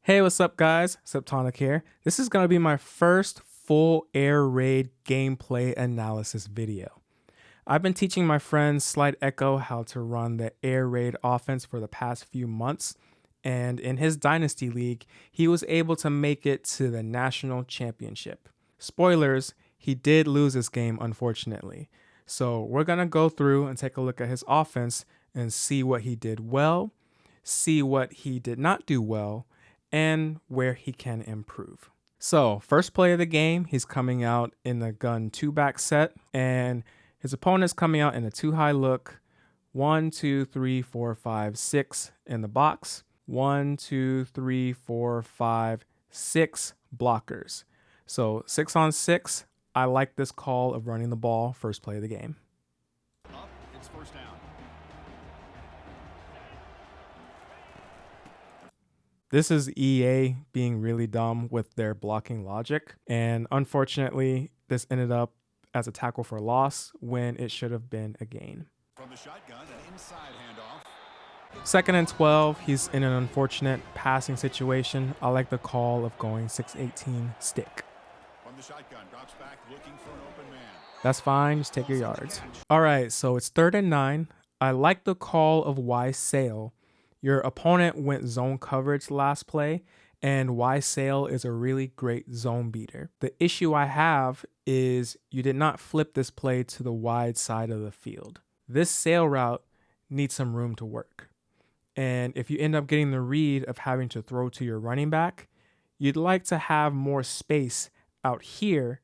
Hey, what's up guys? Septonic here. This is going to be my first full air raid gameplay analysis video. I've been teaching my friend Slightecho how to run the air raid offense for the past few months, and in his Dynasty League, he was able to make it to the national championship. Spoilers, he did lose this game unfortunately. So we're going to go through and take a look at his offense and see what he did well, see what he did not do well, and where he can improve. So, first play of the game, he's coming out in the gun 2-back set, and his opponent's coming out in a 2-high look. 1, 2, 3, 4, 5, 6 in the box. 1, 2, 3, 4, 5, 6 blockers. So 6 on 6. I like this call of running the ball first play of the game. Up, it's first down. This is EA being really dumb with their blocking logic, and unfortunately, this ended up as a tackle for loss when it should have been a gain. From the shotgun, an inside handoff. 2nd and 12, he's in an unfortunate passing situation. I like the call of going 6-18 stick. From the shotgun, drops back, looking for an open man. That's fine, just take your yards. All right, so it's 3rd and 9. I like the call of Y sail. Your opponent went zone coverage last play, and Y sail is a really great zone beater. The issue I have is you did not flip this play to the wide side of the field. This sail route needs some room to work. And if you end up getting the read of having to throw to your running back, you'd like to have more space out here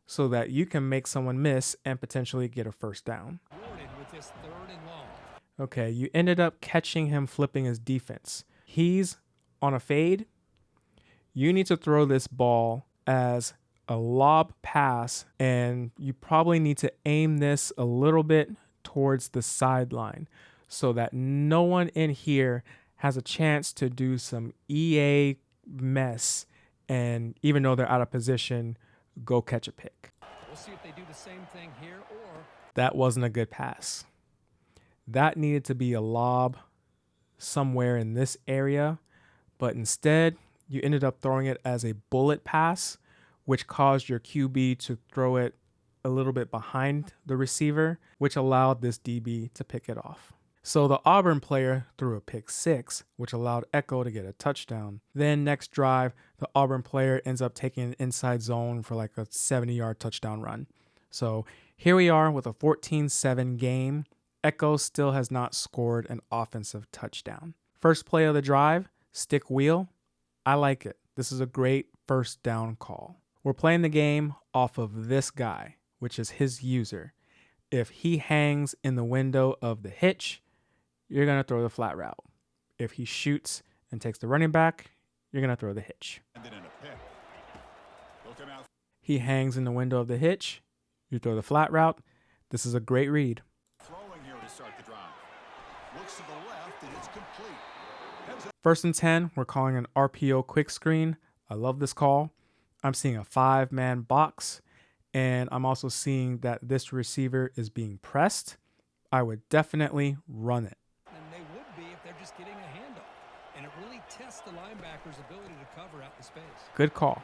so that you can make someone miss and potentially get a first down. With this 3rd and long. Okay, you ended up catching him flipping his defense. He's on a fade. You need to throw this ball as a lob pass, and you probably need to aim this a little bit towards the sideline so that no one in here has a chance to do some EA mess, and even though they're out of position, go catch a pick. We'll see if they do the same thing here or That wasn't a good pass. That needed to be a lob somewhere in this area, but instead you ended up throwing it as a bullet pass, which caused your QB to throw it a little bit behind the receiver, which allowed this DB to pick it off. So the Auburn player threw a pick 6, which allowed Echo to get a touchdown. Then next drive, the Auburn player ends up taking an inside zone for like a 70-yard touchdown run. So here we are with a 14-7 game. Echo still has not scored an offensive touchdown. First play of the drive, stick wheel. I like it. This is a great first down call. We're playing the game off of this guy, which is his user. If he hangs in the window of the hitch, you're going to throw the flat route. If he shoots and takes the running back, you're going to throw the hitch. And then in a pick. Looking out. He hangs in the window of the hitch, you throw the flat route. This is a great read. Throwing here to start the drive. Looks to the left, and it's complete. Heads up. 1st and 10, we're calling an RPO quick screen. I love this call. I'm seeing a 5-man box, and I'm also seeing that this receiver is being pressed. I would definitely run it. and they would be if they're just getting a handoff. And it really tests the linebacker's ability to cover out the space. Good call.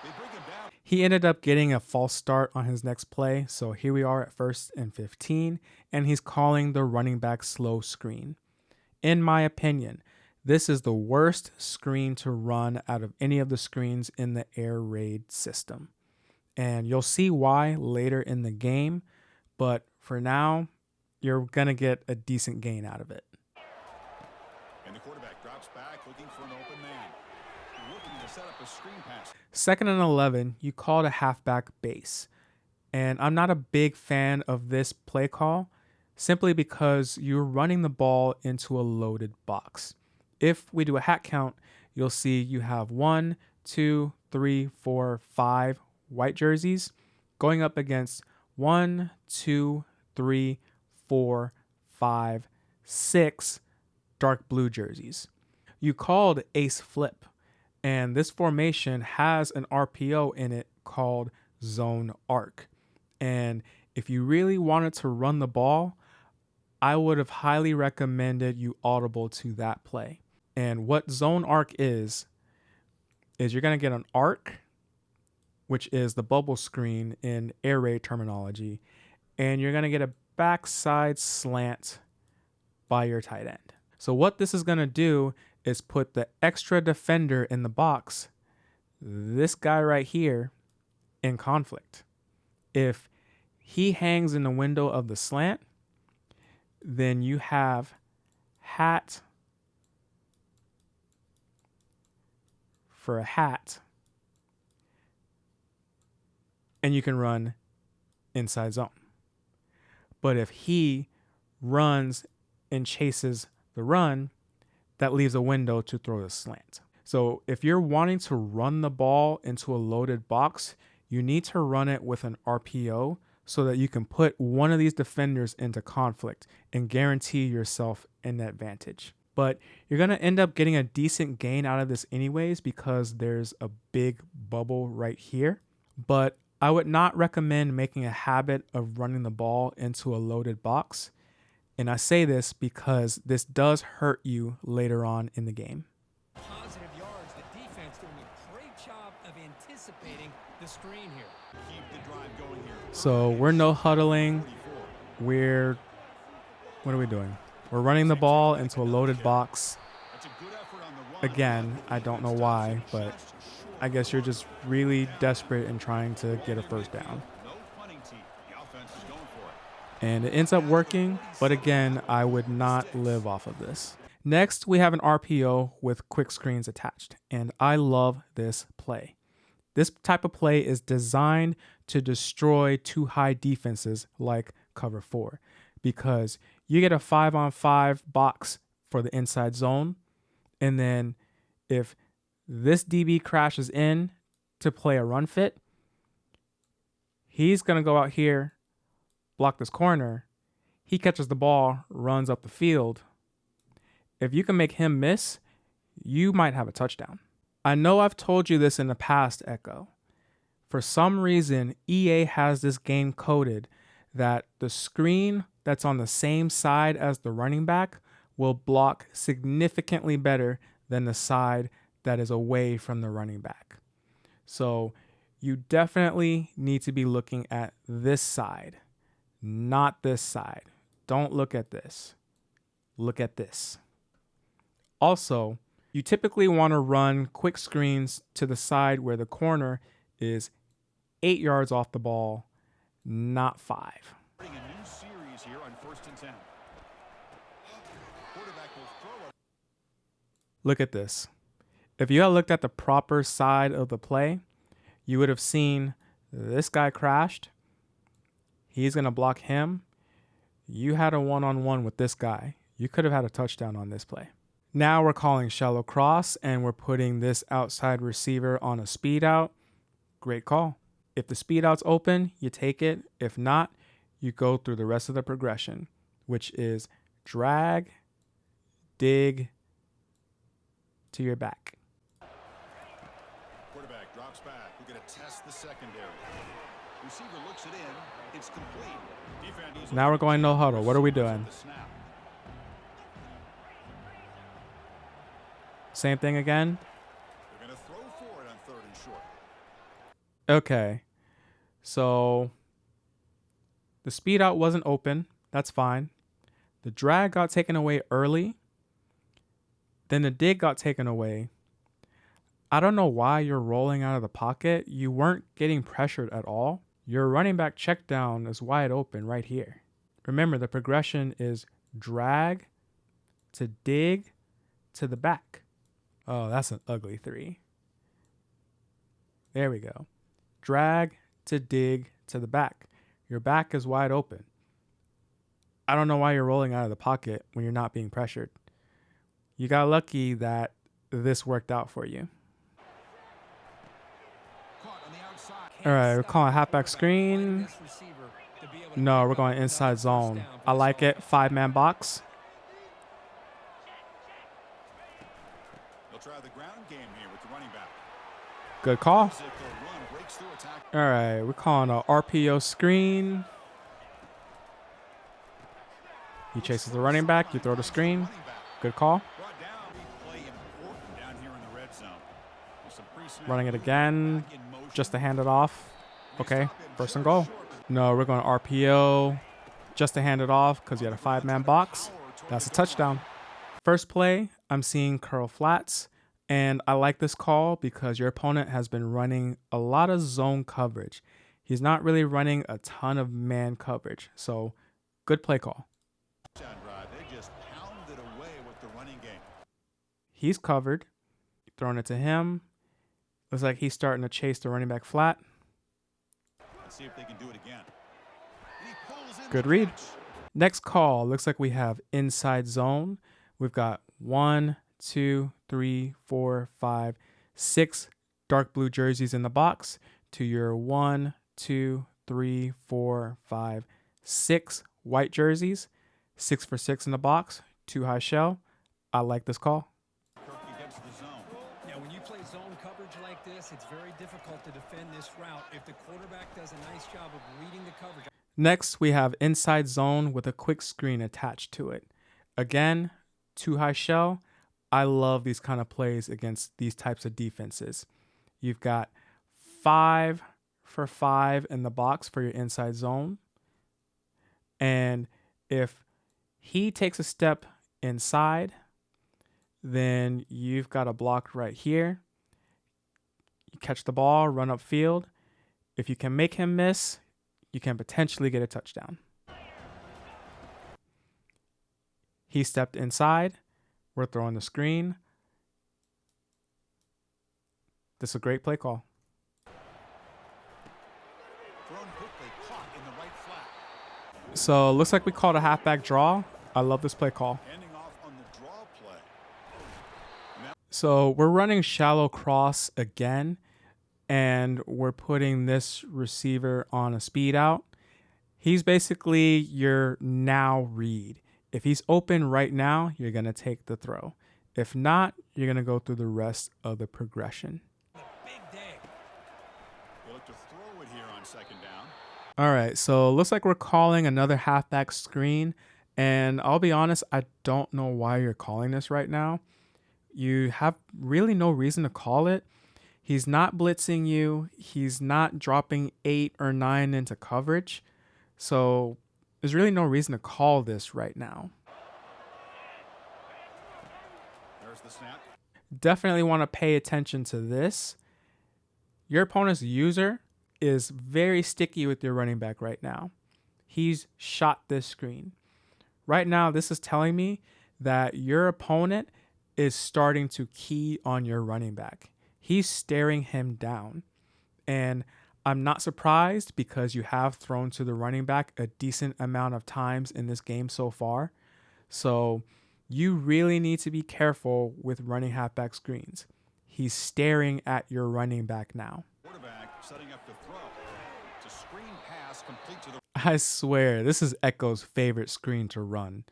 They bring him down. He ended up getting a false start on his next play, so here we are at 1st and 15, and he's calling the running back slow screen. In my opinion, this is the worst screen to run out of any of the screens in the air raid system. And you'll see why later in the game, but for now, you're going to get a decent gain out of it. And the quarterback drops back, looking for an open man. Looking to set up a screen pass. 2nd and 11, you called a halfback base. And I'm not a big fan of this play call simply because you're running the ball into a loaded box. If we do a hat count, you'll see you have 1, 2, 3, 4, 5 white jerseys going up against 1, 2, 3, 4, 5, 6 dark blue jerseys. You called ace flip, and this formation has an RPO in it called zone arc. And if you really wanted to run the ball, I would have highly recommended you audible to that play. And what zone arc is you're going to get an arc, which is the bubble screen in air raid terminology, and you're going to get a backside slant by your tight end. So what this is going to do is put the extra defender in the box, this guy right here, in conflict. If he hangs in the window of the slant, then you have hat for a hat, and you can run inside zone. But if he runs and chases the run, that leaves a window to throw the slant. So if you're wanting to run the ball into a loaded box, you need to run it with an RPO so that you can put one of these defenders into conflict and guarantee yourself an advantage. But you're going to end up getting a decent gain out of this anyways because there's a big bubble right here. But I would not recommend making a habit of running the ball into a loaded box. And I say this because this does hurt you later on in the game. Positive yards. The defense doing a great job of anticipating the screen here. Keep the drive going here. So we're no huddling. What are we doing? We're running the ball into a loaded box. That's a good effort on the run. Again, I don't know why, but I guess you're just really desperate in trying to get a first down. No punting team. The offense is going for it. And it ends up working, but again, I would not live off of this. Next, we have an RPO with quick screens attached, and I love this play. This type of play is designed to destroy too high defenses like cover 4 because you get a 5-on-5 box for the inside zone, and then if this DB crashes in to play a run fit, he's going to go out here, block this corner. He catches the ball, runs up the field. If you can make him miss, you might have a touchdown. I know I've told you this in the past, Echo. For some reason, EA has this game coded that the screen that's on the same side as the running back will block significantly better than the side that is away from the running back. So you definitely need to be looking at this side, not this side. Don't look at this. Look at this. Also, you typically want to run quick screens to the side where the corner is 8 yards off the ball, not 5. A new series here on 1st and 10. Quarterback will throw it. Look at this. If you had looked at the proper side of the play, you would have seen this guy crashed. He's going to block him. You had a one-on-one with this guy. You could have had a touchdown on this play. Now we're calling shallow cross, and we're putting this outside receiver on a speed out. Great call. If the speed out's open, you take it. If not, you go through the rest of the progression, which is drag, dig to your back. Quarterback drops back. We're going to test the secondary. Receiver looks it in. It's complete. Defense Now we're going no huddle. What are we doing? Same thing again. They're going to throw for it on 3rd and short. Okay. So the speed out wasn't open. That's fine. The drag got taken away early. Then the dig got taken away. I don't know why you're rolling out of the pocket. You weren't getting pressured at all. Your running back check down is wide open right here. Remember, the progression is drag to dig to the back. Oh, that's an ugly 3. There we go. Drag to dig to the back. Your back is wide open. I don't know why you're rolling out of the pocket when you're not being pressured. You got lucky that this worked out for you. All right, we're calling halfback screen. No, we're going inside zone. I like it. 5-man box. They'll try the ground game here with the running back. Good call. All right, we're calling a RPO screen. He chases the running back. You throw the screen. Good call. Some pre-snap Running it movement again back in motion. just to hand it off. They Okay, stop him first and just goal. short, but No, we're going RPO just to hand it off because you had a Brother 5-man trying to box. power toward That's a the goal line. touchdown. First play, I'm seeing curl flats, and I like this call because your opponent has been running a lot of zone coverage. He's not really running a ton of man coverage, so good play call. Touchdown drive. They just pounded away with the running game. He's covered, throwing it to him. Looks like he's starting to chase the running back flat. Let's see if they can do it again. He pulls in Good the read. catch. Next call, looks like we have inside zone. We've got 1, 2, 3, 4, 5, 6 dark blue jerseys in the box to your 1, 2, 3, 4, 5, 6 white jerseys, 6 for 6 in the box, 2 high shell. I like this call. Kirk against the zone. Now, when you play zone coverage like this, it's very difficult to defend this route if the quarterback does a nice job of reading the coverage. Next, we have inside zone with a quick screen attached to it. Again, 2 high shell. I love these kind of plays against these types of defenses. You've got 5 for 5 in the box for your inside zone. And if he takes a step inside, then you've got a block right here. You catch the ball, run upfield. If you can make him miss, you can potentially get a touchdown. He stepped inside. We're throwing the screen. This is a great play call. Thrown quickly, caught in the right flat. So it looks like we called a halfback draw. I love this play call. Handing off on the draw play. So we're running shallow cross again, and we're putting this receiver on a speed out. He's basically your now read. If he's open right now, you're going to take the throw. If not, you're going to go through the rest of the progression. Big day. They look to throw it here on second down. All right, so it looks like we're calling another halfback screen. And I'll be honest, I don't know why you're calling this right now. You have really no reason to call it. He's not blitzing you. He's not dropping 8 or 9 into coverage. So there's really no reason to call this right now. There's the snap. Definitely want to pay attention to this. Your opponent's user is very sticky with your running back right now. He's shot this screen. Right now, this is telling me that your opponent is starting to key on your running back. He's staring him down. And I'm not surprised because you have thrown to the running back a decent amount of times in this game so far. So you really need to be careful with running halfback screens. He's staring at your running back now. Quarterback setting up the throw. It's a screen pass complete to the I swear, this is Echo's favorite screen to run.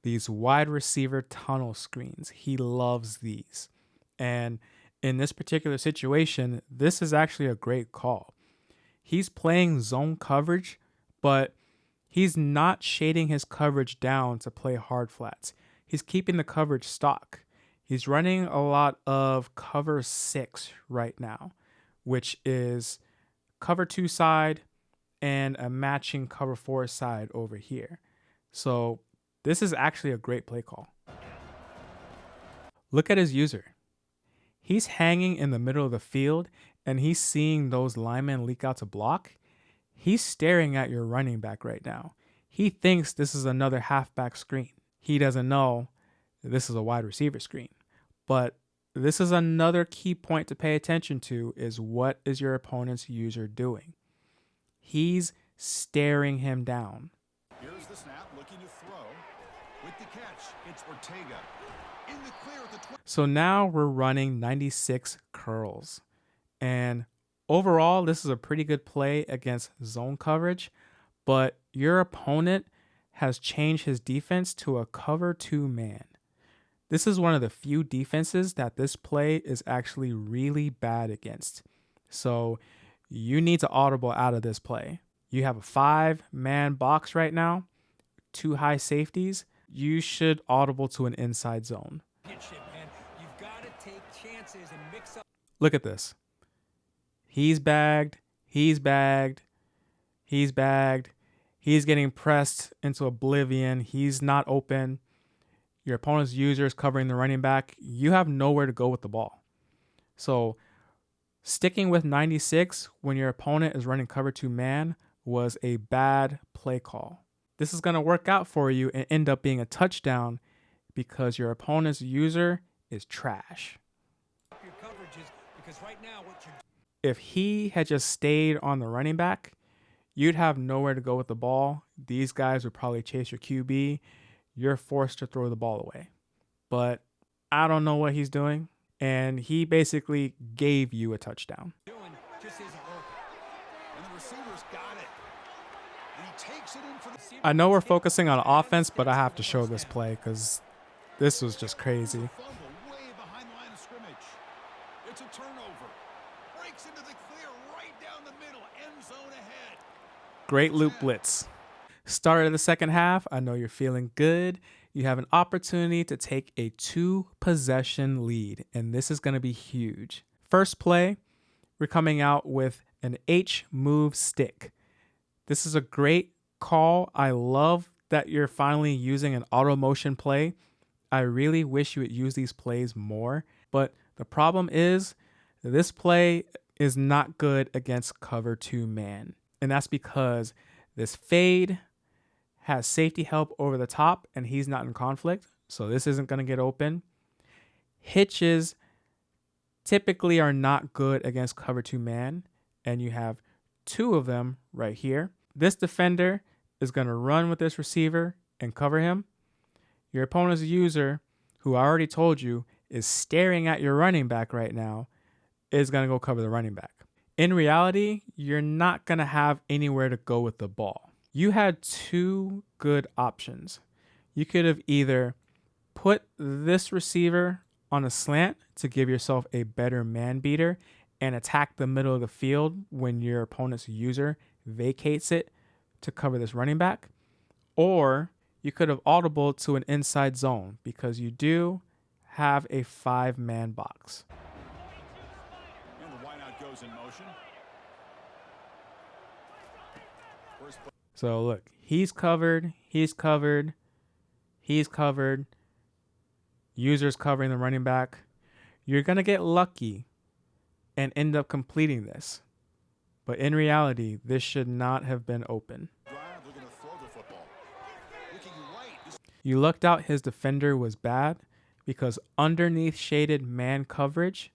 These wide receiver tunnel screens. He loves these. And in this particular situation, this is actually a great call. He's playing zone coverage, but he's not shading his coverage down to play hard flats. He's keeping the coverage stock. He's running a lot of cover 6 right now, which is cover 2 side and a matching cover 4 side over here. So this is actually a great play call. Look at his user. He's hanging in the middle of the field and he's seeing those linemen leak out to block. He's staring at your running back right now. He thinks this is another halfback screen. He doesn't know this is a wide receiver screen. But this is another key point to pay attention to is what is your opponent's user doing? He's staring him down. Here's the snap, looking to throw. With the catch, it's Ortega. In the clear at the 20. So now we're running 96 curls. And overall, this is a pretty good play against zone coverage. But your opponent has changed his defense to a cover 2 man. This is one of the few defenses that this play is actually really bad against. So you need to audible out of this play. You have a 5-man box right now, 2 high safeties. You should audible to an inside zone. Pitch it, man. You've got to take chances and mix up. Look at this. He's bagged. He's bagged. He's bagged. He's getting pressed into oblivion. He's not open. Your opponent's user is covering the running back. You have nowhere to go with the ball. So sticking with 96 when your opponent is running cover 2 man was a bad play call. This is going to work out for you and end up being a touchdown because your opponent's user is trash. If he had just stayed on the running back, you'd have nowhere to go with the ball. These guys would probably chase your QB. You're forced to throw the ball away. But I don't know what he's doing. And he basically gave you a touchdown. I know we're focusing on offense, but I have to show this play because this was just crazy. It's a turnover. Breaks into the clear right down the middle. End zone ahead. Great loop blitz. Start of the second half. I know you're feeling good. You have an opportunity to take a 2-possession lead, and this is going to be huge. First play, we're coming out with an H move stick. This is a great call. I love that you're finally using an auto motion play. I really wish you would use these plays more, but the problem is this play is not good against cover 2 man, and that's because this fade has safety help over the top and he's not in conflict, so this isn't going to get open. Hitches typically are not good against cover 2 man, and you have 2 of them right here. This defender is going to run with this receiver and cover him. Your opponent's user, who I already told you is staring at your running back right now, is going to go cover the running back. In reality, you're not going to have anywhere to go with the ball. You had 2 good options. You could have either put this receiver on a slant to give yourself a better man beater and attack the middle of the field when your opponent's user vacates it to cover this running back, or you could have audible to an inside zone because you do have a 5-man box. And the wideout goes in motion. So look, he's covered, he's covered, he's covered. User's covering the running back. You're going to get lucky and end up completing this. But in reality, this should not have been open. You lucked out his defender was bad because underneath shaded man coverage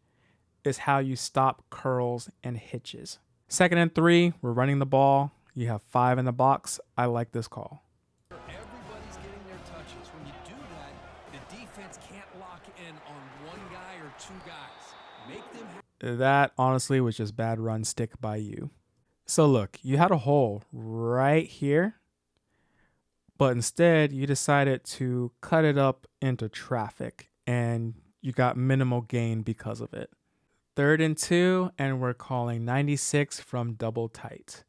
is how you stop curls and hitches. 2nd and 3, we're running the ball. You have 5 in the box. I like this call. Everybody's getting their touches. When you do that, the defense can't lock in on one guy or 2 guys. Make them. That honestly was just bad run stick by you. So look, you had a hole right here, but instead you decided to cut it up into traffic and you got minimal gain because of it. 3rd and 2, and we're calling 96 from double tight.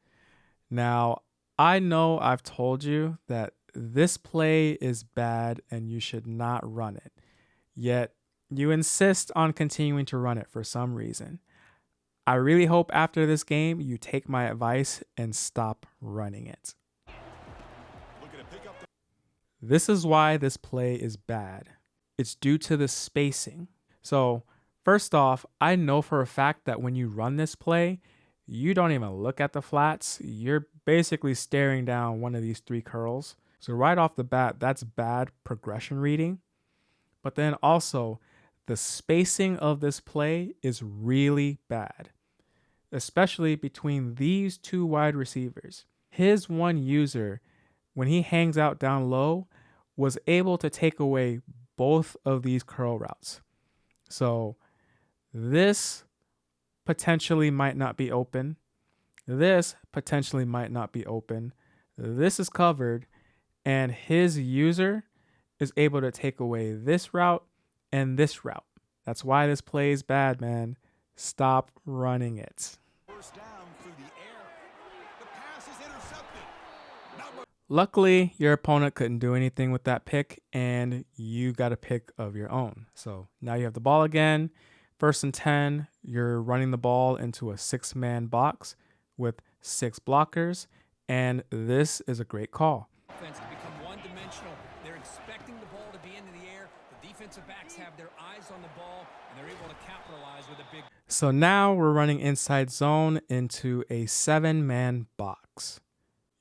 Now, I know I've told you that this play is bad and you should not run it, yet you insist on continuing to run it for some reason. I really hope after this game you take my advice and stop running it. This is why this play is bad. It's due to the spacing. So, first off, I know for a fact that when you run this play, you don't even look at the flats. You're basically staring down one of these 3 curls. So right off the bat, that's bad progression reading. But then also, the spacing of this play is really bad, especially between these 2 wide receivers. His one user, when he hangs out down low, was able to take away both of these curl routes. So this potentially might not be open. This potentially might not be open. This is covered, and his user is able to take away this route and this route. That's why this play is bad, man. Stop running it. Luckily, your opponent couldn't do anything with that pick, and you got a pick of your own. So now you have the ball again. First and 10, you're running the ball into a 6-man box with 6 blockers, and this is a great call. Offense to become one-dimensional. They're expecting the ball to be into the air. The defensive backs have their eyes on the ball, and they're able to capitalize with a big. So now we're running inside zone into a 7-man box.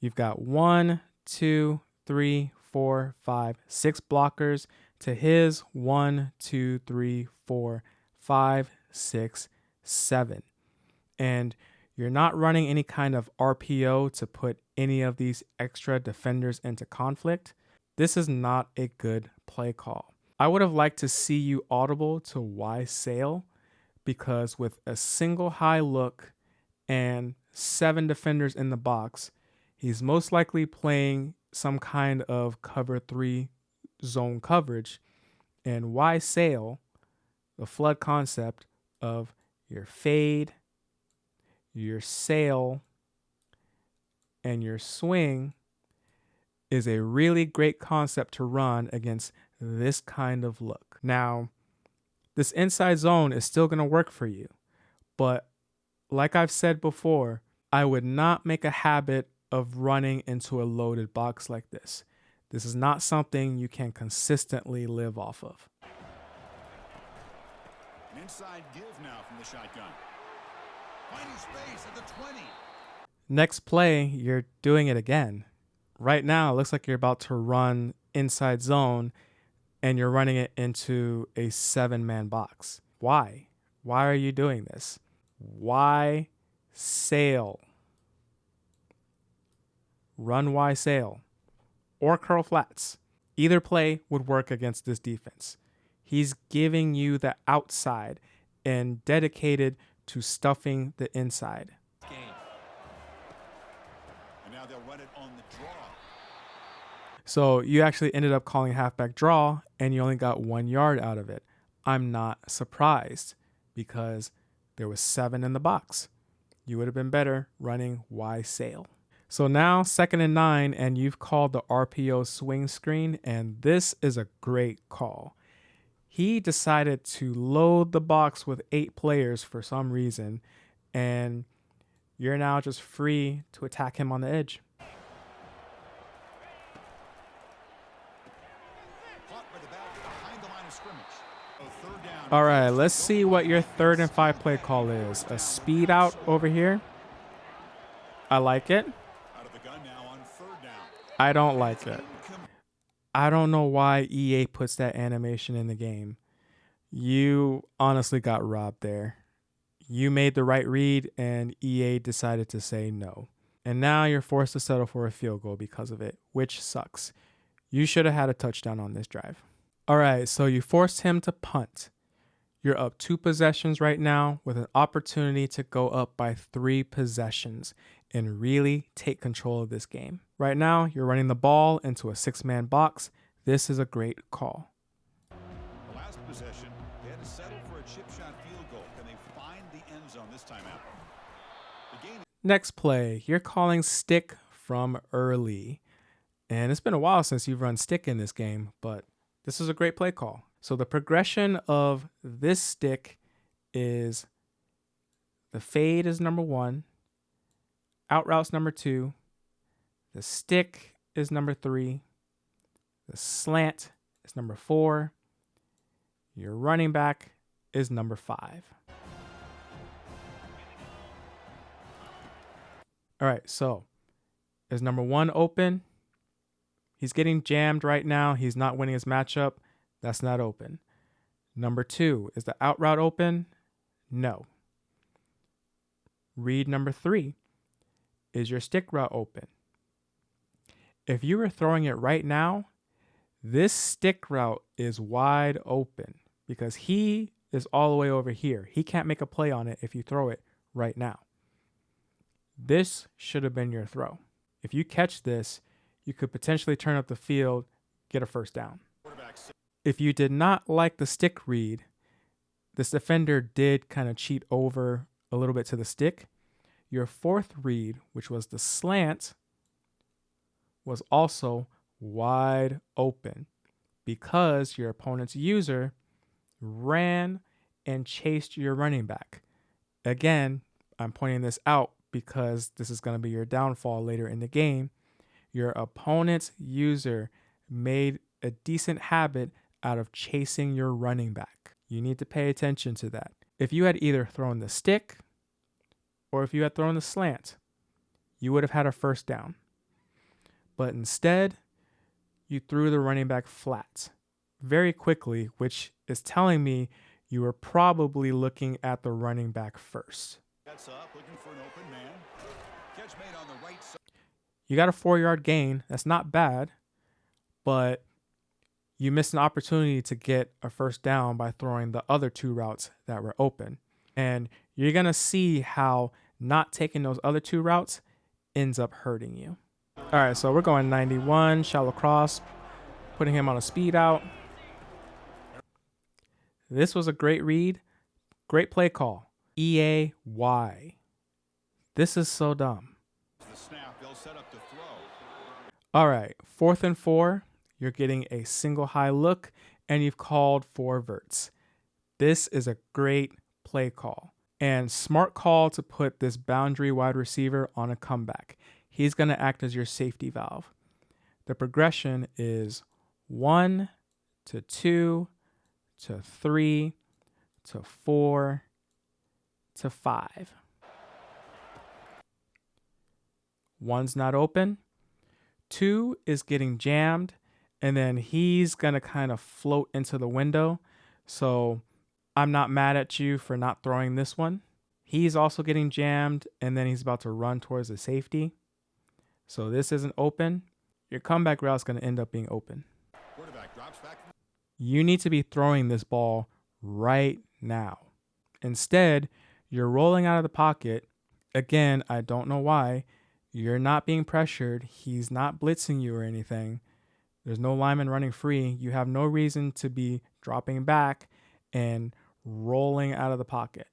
You've got 1, 2, 3, 4, 5, 6 blockers to his 1, 2, 3, 4, 5, 6, 7. And you're not running any kind of RPO to put any of these extra defenders into conflict. This is not a good play call. I would have liked to see you audible to Y sail, because with a single high look and 7 defenders in the box, he's most likely playing some kind of cover 3 zone coverage. And Y sail, the flood concept of your fade, your sail, and your swing, is a really great concept to run against this kind of look. Now, this inside zone is still going to work for you, but like I've said before, I would not make a habit of running into a loaded box like this. This is not something you can consistently live off of. An inside give now from the shotgun. Finding space at the 20. Next play, you're doing it again. Right now, it looks like you're about to run inside zone, and you're running it into a 7-man box. Why? Why are you doing this? Why sail? Run Y sail or curl flats. Either play would work against this defense. He's giving you the outside and dedicated to stuffing the inside. Game. And now they'll run it on the draw. So you actually ended up calling halfback draw, and you only got 1 yard out of it. I'm not surprised, because there was 7 in the box. You would have been better running Y sail. So now 2nd and 9, and you've called the RPO swing screen, and this is a great call. He decided to load the box with 8 players for some reason, and you're now just free to attack him on the edge. All right, let's see what your 3rd and 5 play call is. A speed out over here. I like it. Out of the gun now on 3rd down. I don't like it. I don't know why EA puts that animation in the game. You honestly got robbed there. You made the right read, and EA decided to say no. And now you're forced to settle for a field goal because of it, which sucks. You should have had a touchdown on this drive. All right, so you forced him to punt. You're up 2 possessions right now with an opportunity to go up by 3 possessions and really take control of this game. Right now, you're running the ball into a 6-man box. This is a great call. The last possession, they had to settle for a chip shot field goal. Can they find the end zone this time out? The game. Next play, you're calling stick from early. And it's been a while since you've run stick in this game, but this is a great play call. So the progression of this stick is the fade is number 1, out route's number 2, the stick is number 3, the slant is number 4, your running back is number 5. All right, so is number 1 open? He's getting jammed right now. He's not winning his matchup. That's not open. Number 2, is the out route open? No. Read number 3. Is your stick route open? If you were throwing it right now, this stick route is wide open because he is all the way over here. He can't make a play on it if you throw it right now. This should have been your throw. If you catch this, you could potentially turn up the field, get a first down. If you did not like the stick read, this defender did kind of cheat over a little bit to the stick. Your 4th read, which was the slant, was also wide open because your opponent's user ran and chased your running back. Again, I'm pointing this out because this is going to be your downfall later in the game. Your opponent's user made a decent habit out of chasing your running back. You need to pay attention to that. If you had either thrown the stick or if you had thrown the slant, you would have had a first down. But instead, you threw the running back flat very quickly, which is telling me you were probably looking at the running back first. That's up, looking for an open man. Catch made on the right side. You got a 4-yard gain. That's not bad, but you missed an opportunity to get a first down by throwing the other 2 routes that were open. And you're going to see how not taking those other 2 routes ends up hurting you. All right, so we're going 91, shallow cross, putting him on a speed out. This was a great read, great play call. EAY. This is so dumb. The snap, they'll set up to throw. All right, 4th and 4. You're getting a single high look, and you've called 4 verts. This is a great play call. And smart call to put this boundary wide receiver on a comeback. He's going to act as your safety valve. The progression is 1 to 2 to 3 to 4 to 5. 1's not open. 2 is getting jammed, and then he's going to kind of float into the window. So I'm not mad at you for not throwing this one. He's also getting jammed, and then he's about to run towards the safety. So this isn't open. Your comeback route is going to end up being open. Quarterback drops back. You need to be throwing this ball right now. Instead, you're rolling out of the pocket. Again, I don't know why. You're not being pressured. He's not blitzing you or anything. There's no lineman running free. You have no reason to be dropping back and rolling out of the pocket.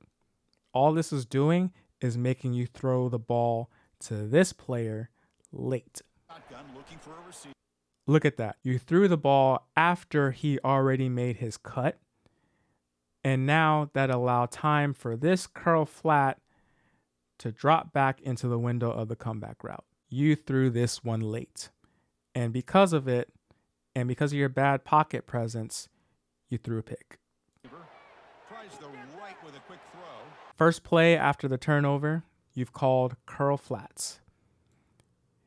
All this is doing is making you throw the ball to this player late. Shotgun looking for a receiver. Look at that. You threw the ball after he already made his cut. And now that allowed time for this curl flat to drop back into the window of the comeback route. You threw this one late. And because of it, and because of your bad pocket presence, you threw a pick. Tries the right with a quick throw. First play after the turnover, you've called curl flats.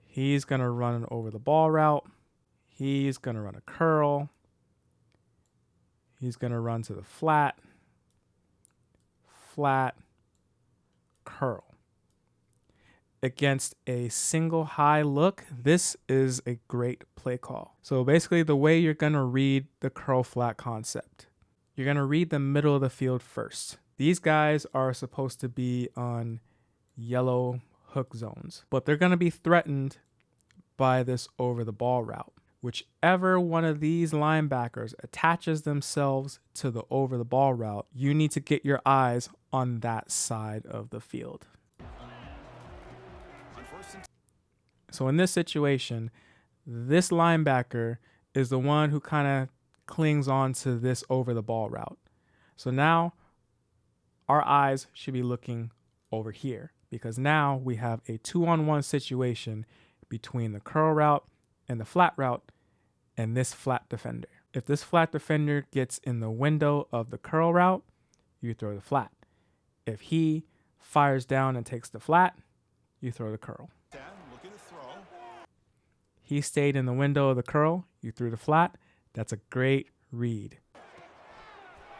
He's going to run an over the ball route. He's going to run a curl. He's going to run to the flat, curl. Against a single high look, this is a great play call. So basically the way you're going to read the curl flat concept, you're going to read the middle of the field first. These guys are supposed to be on yellow hook zones, but they're going to be threatened by this over the ball route. Whichever one of these linebackers attaches themselves to the over the ball route, you need to get your eyes on that side of the field. So in this situation, this linebacker is the one who kind of clings on to this over the ball route. So now our eyes should be looking over here because now we have a 2-on-1 situation between the curl route and the flat route and this flat defender. If this flat defender gets in the window of the curl route, you throw the flat. If he fires down and takes the flat, you throw the curl. Looking to throw. He stayed in the window of the curl, you threw the flat. That's a great read.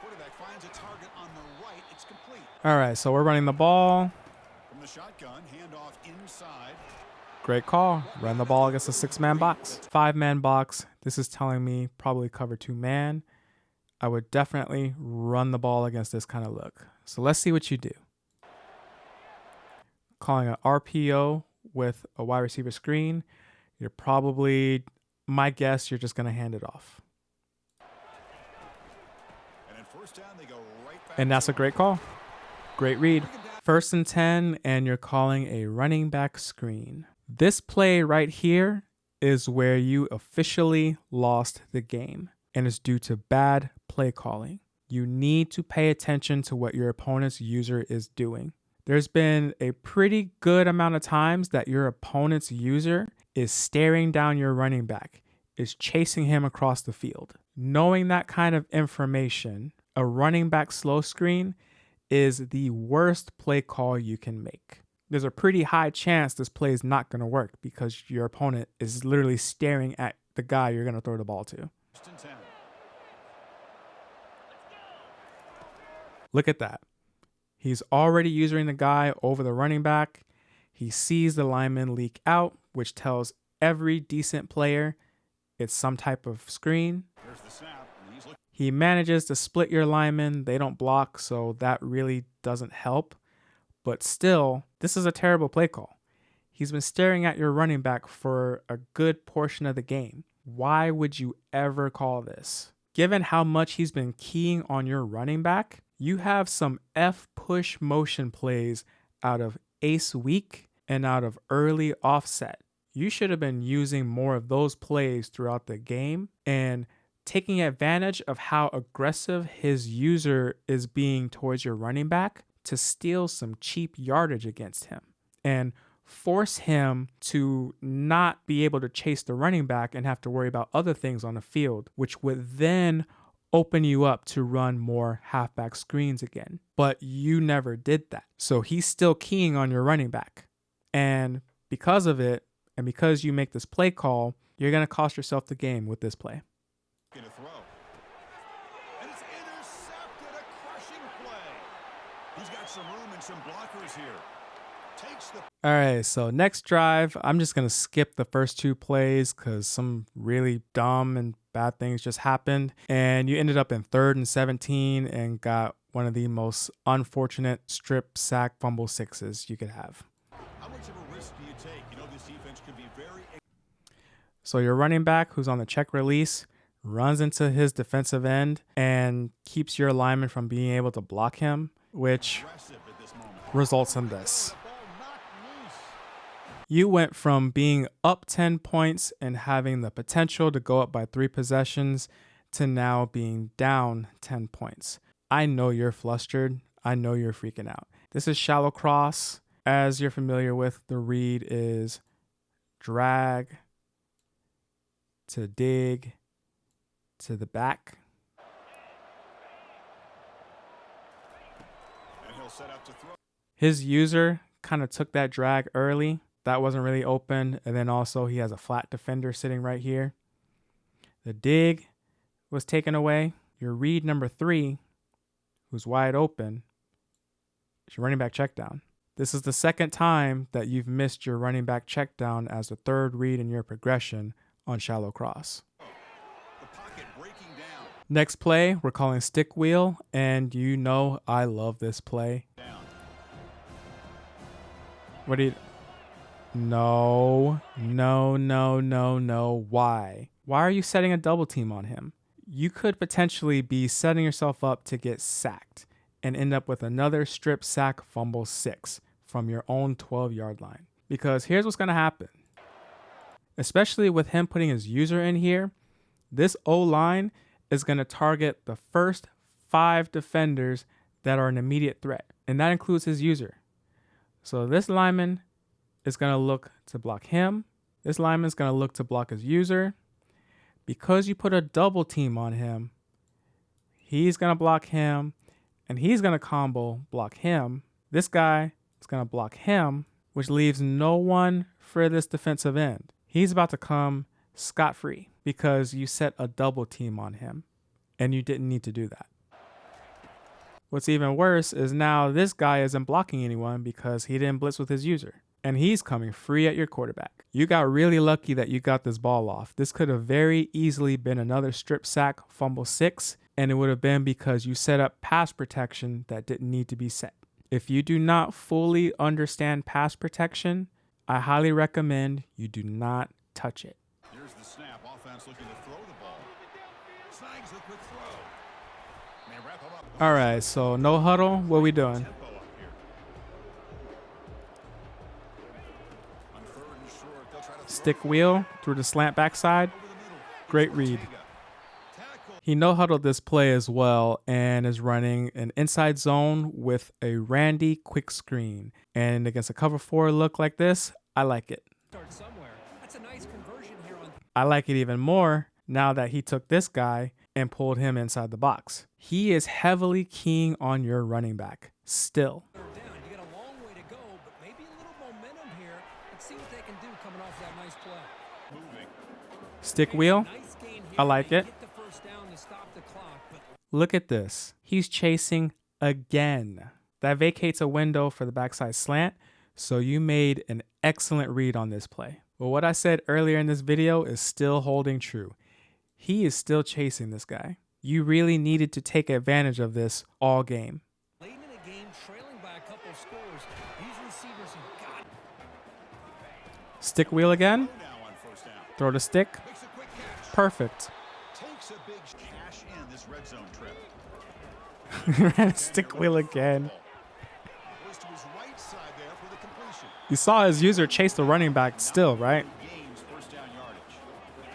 Quarterback finds a target on the right. It's complete. All right, so we're running the ball. From the shotgun, handoff inside. Great call. Run the ball against a 6-man box. 5-man box. This is telling me probably cover 2-man. I would definitely run the ball against this kind of look. So let's see what you do. Calling an RPO with a wide receiver screen. You're probably, my guess, you're just going to hand it off. And at first down, they go right back. And that's a great call. Great read. 1st and 10, and you're calling a running back screen. This play right here is where you officially lost the game, and it's due to bad play calling. You need to pay attention to what your opponent's user is doing. There's been a pretty good amount of times that your opponent's user is staring down your running back, is chasing him across the field. Knowing that kind of information, a running back slow screen is the worst play call you can make. There's a pretty high chance this play is not going to work because your opponent is literally staring at the guy you're going to throw the ball to. Look at that. He's already using the guy over the running back. He sees the lineman leak out, which tells every decent player it's some type of screen. He manages to split your lineman. They don't block, so that really doesn't help. But still, this is a terrible play call. He's been staring at your running back for a good portion of the game. Why would you ever call this? Given how much he's been keying on your running back, you have some F push motion plays out of ace weak and out of early offset. You should have been using more of those plays throughout the game and taking advantage of how aggressive his user is being towards your running back to steal some cheap yardage against him and force him to not be able to chase the running back and have to worry about other things on the field, which would then open you up to run more halfback screens again. But you never did that. So he's still keying on your running back. And because of it, and because you make this play call, you're going to cost yourself the game with this play. Gonna throw. And it's intercepted, a crushing play. He's got some room and some blockers here. Takes the All right, so next drive, I'm just going to skip the first two plays because some really dumb and bad things just happened. And you ended up in 3rd and 17 and got one of the most unfortunate strip sack fumble sixes you could have. How much of a risk do you take? You know, this defense could be very... So your running back, who's on the check release, runs into his defensive end and keeps your lineman from being able to block him, which results in this. You went from being up 10 points and having the potential to go up by 3 possessions to now being down 10 points. I know you're flustered. I know you're freaking out. This is shallow cross. As you're familiar with, the read is drag to dig to the back. And he'll set up to throw. His user kind of took that drag early. That wasn't really open. And then also he has a flat defender sitting right here. The dig was taken away. Your read number 3, who's wide open, is your running back check down. This is the second time that you've missed your running back check down as the 3rd read in your progression on shallow cross. The pocket breaking down. Next play, we're calling stick wheel, and you know I love this play. Down. What do you... No. Why? Why are you setting a double team on him? You could potentially be setting yourself up to get sacked and end up with another strip sack fumble 6 from your own 12-yard line. Because here's what's going to happen. Especially with him putting his user in here, this O-line is going to target the first 5 defenders that are an immediate threat. And that includes his user. So this lineman is going to look to block him. This lineman is going to look to block his user. Because you put a double team on him, he's going to block him, and he's going to combo block him. This guy is going to block him, which leaves no one for this defensive end. He's about to come scot-free because you set a double team on him, and you didn't need to do that. What's even worse is now this guy isn't blocking anyone because he didn't blitz with his user. And he's coming free at your quarterback. You got really lucky that you got this ball off. This could have very easily been another strip sack fumble 6, and it would have been because you set up pass protection that didn't need to be set. If you do not fully understand pass protection, I highly recommend you do not touch it. Here's the snap. Offense looking to throw the ball. Snags the quick throw. May wrap him up. All right, so no huddle. What are we doing? Tempo up here. On 3rd and short, they'll try to throw Stick wheel through the slant backside. over the middle. Great read. Tackle. He no-huddled this play as well and is running an inside zone with a Randy quick screen. And against a cover 4 look like this, I like it. Start somewhere. That's a nice conversion here on I like it even more now that he took this guy and pulled him inside the box. He is heavily keying on your running back still. third down. You got a long way to go, but maybe a little momentum here. Let's see what they can do coming off that nice play. Moving. Stick wheel. Nice gain here. I like They it. get the first down to stop the clock, but Look at this. He's chasing again. That vacates a window for the backside slant, so you made an excellent read on this play. But what I said earlier in this video is still holding true. He is still chasing this guy. You really needed to take advantage of this all game. late in a game, trailing by a couple of scores, these receivers have got Stick wheel again. Now on first down. Throw the stick. Makes a quick catch. Perfect. Takes a big cash in this red zone trip. Ran a stick wheel again. Goes to his right side there for the completion. You saw his user chase the running back still, right? Gains first down yardage.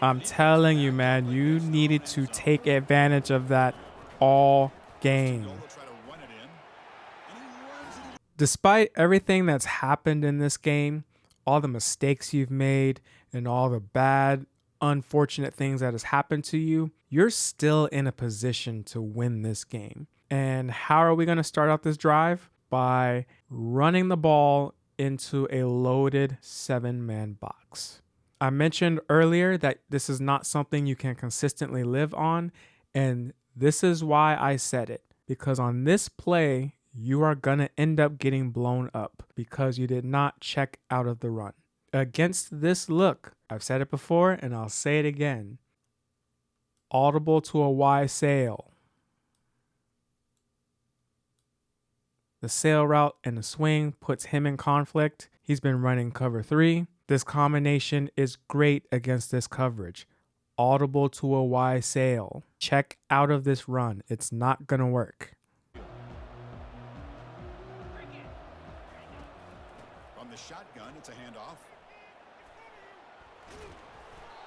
I'm telling you, man, you needed to take advantage of that all game. They'll try to run it in. And he runs it in. Despite everything that's happened in this game, all the mistakes you've made and all the bad, unfortunate things that has happened to you, you're still in a position to win this game. And how are we going to start out this drive? By running the ball into a loaded 7-man box. I mentioned earlier that this is not something you can consistently live on, and this is why I said it. Because on this play, you are going to end up getting blown up because you did not check out of the run. Against this look, I've said it before and I'll say it again. Audible to a Y sail. The sail route and the swing puts him in conflict. He's been running cover 3. This combination is great against this coverage. Audible to a Y sail. Check out of this run. It's not going to work. From the shotgun, it's a handoff.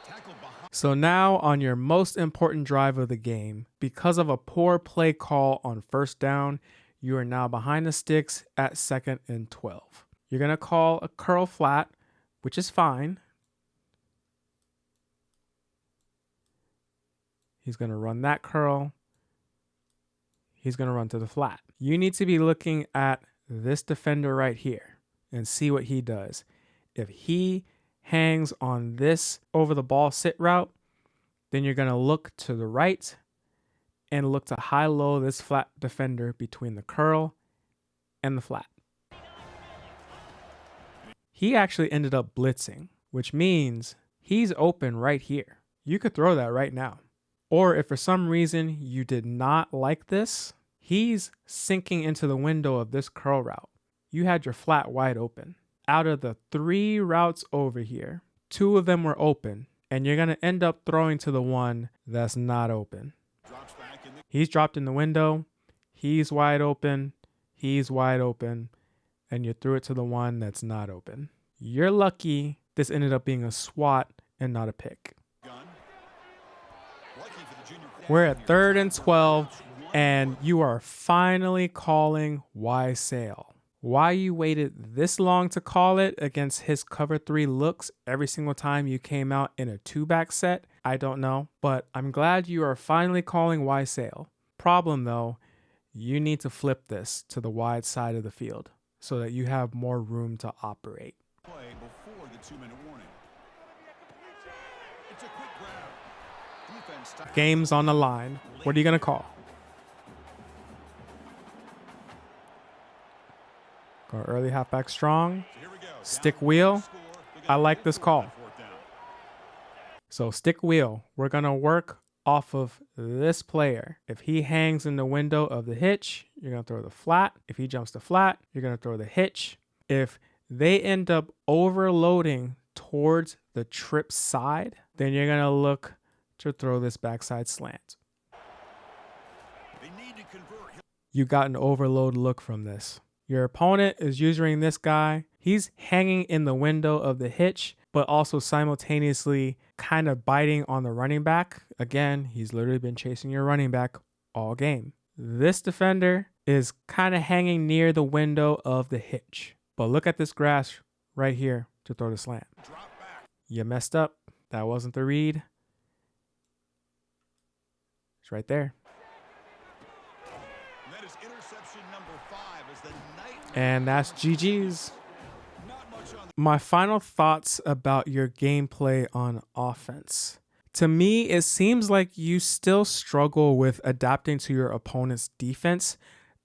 Tackled behind. So now on your most important drive of the game, because of a poor play call on first down, you are now behind the sticks at 2nd and 12. You're going to call a curl flat, which is fine. He's going to run that curl. He's going to run to the flat. You need to be looking at this defender right here and see what he does. If he hangs on this over the ball sit route, then you're going to look to the right and look to high-low this flat defender between the curl and the flat. He actually ended up blitzing, which means he's open right here. You could throw that right now. Or if for some reason you did not like this, he's sinking into the window of this curl route. You had your flat wide open. Out of the 3 routes over here, 2 of them were open, and you're going to end up throwing to the one that's not open. Drops back in the He's dropped in the window. He's wide open. He's wide open. And you threw it to the one that's not open. You're lucky this ended up being a swat and not a pick. gun. Lucky for the junior We're at 3rd and 12, and you are finally calling Y sail. Why you waited this long to call it against his cover 3 looks every single time you came out in a 2-back set, I don't know. But I'm glad you are finally calling Y sail. Problem though, you need to flip this to the wide side of the field so that you have more room to operate. play before the 2-minute warning. It's a quick grab. Defense stops. Game's on the line. What are you going to call? Go early halfback strong. Here we go. Stick Down wheel. score. We got I like this call. fourth down. So stick wheel. We're going to work off of this player. If he hangs in the window of the hitch, you're going to throw the flat. If he jumps the flat, you're going to throw the hitch. If they end up overloading towards the trip side, then you're going to look to throw this backside slant. They need to convert. You got an overload look from this. Your opponent is using this guy. He's hanging in the window of the hitch, but also simultaneously kind of biting on the running back. Again, he's literally been chasing your running back all game. This defender is kind of hanging near the window of the hitch. But look at this grass right here to throw the slant. You messed up. That wasn't the read. It's right there. That is interception number 5 as the night. And that's GG's. My final thoughts about your gameplay on offense. To me, it seems like you still struggle with adapting to your opponent's defense,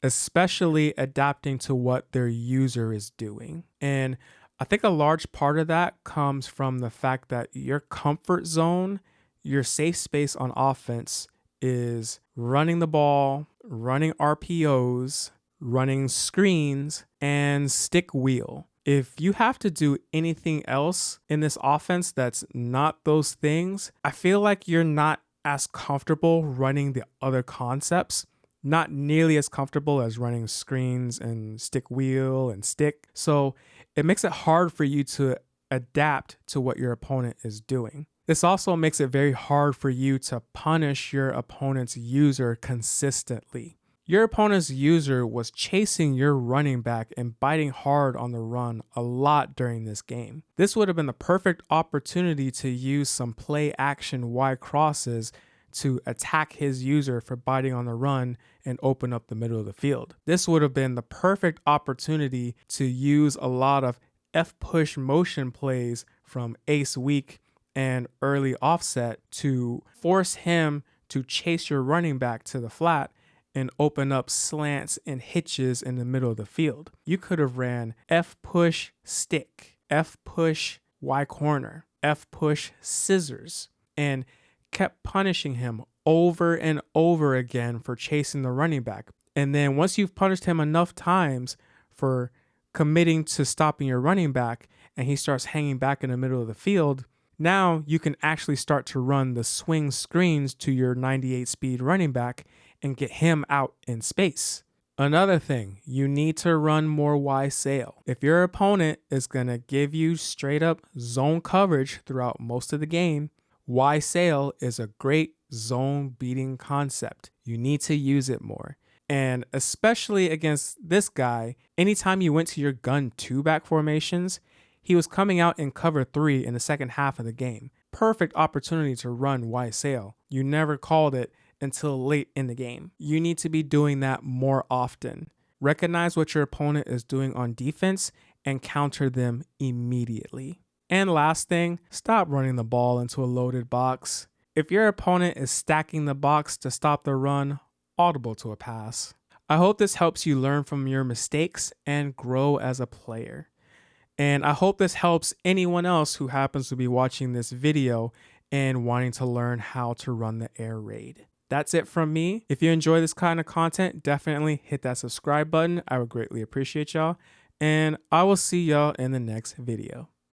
especially adapting to what their user is doing. And I think a large part of that comes from the fact that your comfort zone, your safe space on offense is running the ball, running RPOs, running screens, and stick wheel. If you have to do anything else in this offense that's not those things, I feel like you're not as comfortable running the other concepts, not nearly as comfortable as running screens and stick wheel and stick. So it makes it hard for you to adapt to what your opponent is doing. This also makes it very hard for you to punish your opponent's user consistently. Your opponent's user was chasing your running back and biting hard on the run a lot during this game. This would have been the perfect opportunity to use some play action Y crosses to attack his user for biting on the run and open up the middle of the field. This would have been the perfect opportunity to use a lot of F-push motion plays from ace weak and early offset to force him to chase your running back to the flat and open up slants and hitches in the middle of the field. You could have ran F-push stick, F-push Y corner, F-push scissors, and kept punishing him over and over again for chasing the running back. And then once you've punished him enough times for committing to stopping your running back and he starts hanging back in the middle of the field, now you can actually start to run the swing screens to your 98 speed running back and get him out in space. Another thing, you need to run more Y sail. If your opponent is going to give you straight up zone coverage throughout most of the game, Y sail is a great zone beating concept. You need to use it more. And especially against this guy, anytime you went to your gun 2 back formations, he was coming out in cover 3 in the second half of the game. Perfect opportunity to run Y sail. You never called it until late in the game. You need to be doing that more often. Recognize what your opponent is doing on defense and counter them immediately. And last thing, stop running the ball into a loaded box. If your opponent is stacking the box to stop the run, audible to a pass. I hope this helps you learn from your mistakes and grow as a player. And I hope this helps anyone else who happens to be watching this video and wanting to learn how to run the air raid. That's it from me. If you enjoy this kind of content, definitely hit that subscribe button. I would greatly appreciate y'all. And I will see y'all in the next video.